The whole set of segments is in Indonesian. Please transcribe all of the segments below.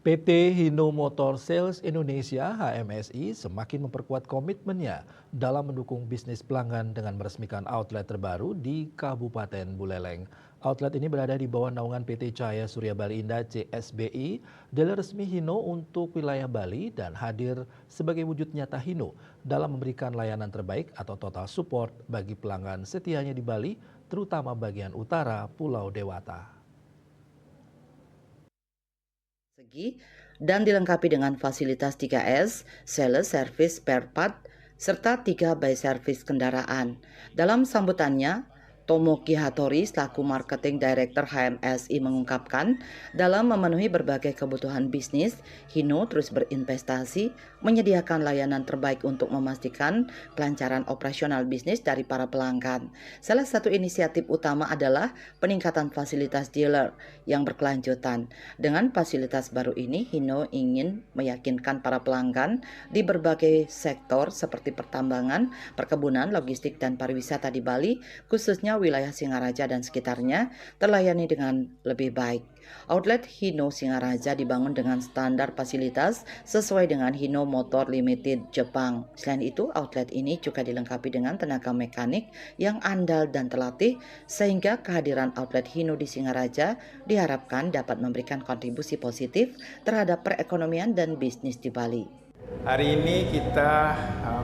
PT Hino Motor Sales Indonesia (HMSI) semakin memperkuat komitmennya dalam mendukung bisnis pelanggan dengan meresmikan outlet terbaru di Kabupaten Buleleng. Outlet ini berada di bawah naungan PT Cahaya Surya Bali Indah (CSBI), dealer resmi Hino untuk wilayah Bali dan hadir sebagai wujud nyata Hino dalam memberikan layanan terbaik atau total support bagi pelanggan setianya di Bali, terutama bagian utara Pulau Dewata. Dan dilengkapi dengan fasilitas 3S, sales, service, spare part, serta 3 by service kendaraan. Dalam sambutannya, Tomoki Hattori selaku Marketing Director HMSI mengungkapkan, dalam memenuhi berbagai kebutuhan bisnis, Hino terus berinvestasi, menyediakan layanan terbaik untuk memastikan kelancaran operasional bisnis dari para pelanggan. Salah satu inisiatif utama adalah peningkatan fasilitas dealer yang berkelanjutan. Dengan fasilitas baru ini, Hino ingin meyakinkan para pelanggan di berbagai sektor seperti pertambangan, perkebunan, logistik, dan pariwisata di Bali, khususnya wilayah Singaraja dan sekitarnya, terlayani dengan lebih baik. Outlet Hino Singaraja dibangun dengan standar fasilitas sesuai dengan Hino Motor Limited Jepang. Selain itu, outlet ini juga dilengkapi dengan tenaga mekanik yang andal dan terlatih, sehingga kehadiran outlet Hino di Singaraja diharapkan dapat memberikan kontribusi positif terhadap perekonomian dan bisnis di Bali. Hari ini kita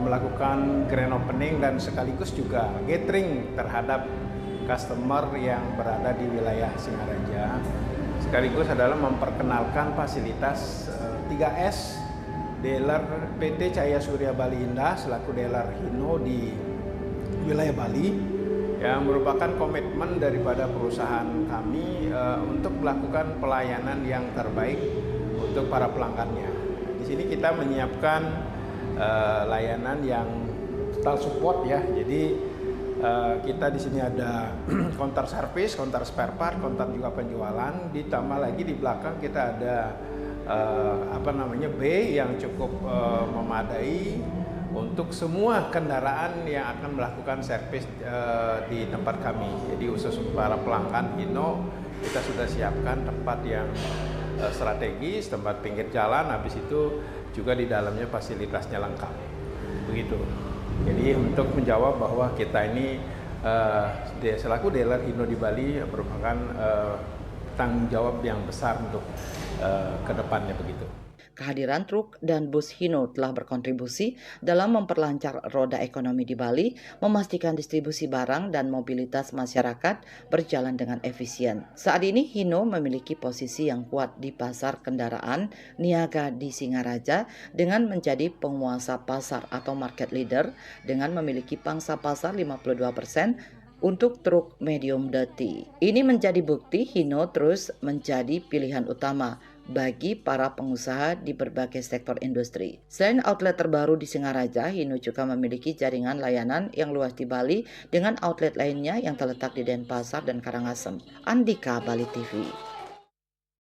melakukan grand opening dan sekaligus juga gathering terhadap customer yang berada di wilayah Singaraja. Sekaligus adalah memperkenalkan fasilitas 3S dealer PT Cahaya Surya Bali Indah selaku dealer Hino di wilayah Bali, yang merupakan komitmen daripada perusahaan kami untuk melakukan pelayanan yang terbaik untuk para pelanggannya. Di sini kita menyiapkan layanan yang total support ya. Jadi kita di sini ada counter service, counter spare part, counter juga penjualan. Ditambah lagi di belakang kita ada bay yang cukup memadai untuk semua kendaraan yang akan melakukan servis di tempat kami. Jadi khusus para pelanggan Hino, kita sudah siapkan tempat yang strategis, tempat pinggir jalan, habis itu juga di dalamnya fasilitasnya lengkap. Begitu. Jadi untuk menjawab bahwa kita ini selaku dealer Hino di Bali merupakan tanggung jawab yang besar untuk ke depannya begitu. Kehadiran truk dan bus Hino telah berkontribusi dalam memperlancar roda ekonomi di Bali, memastikan distribusi barang dan mobilitas masyarakat berjalan dengan efisien. Saat ini Hino memiliki posisi yang kuat di pasar kendaraan niaga di Singaraja dengan menjadi penguasa pasar atau market leader dengan memiliki pangsa pasar 52% untuk truk medium duty. Ini menjadi bukti Hino terus menjadi pilihan utama bagi para pengusaha di berbagai sektor industri. Selain outlet terbaru di Singaraja, Hino juga memiliki jaringan layanan yang luas di Bali dengan outlet lainnya yang terletak di Denpasar dan Karangasem. Andika, Bali TV.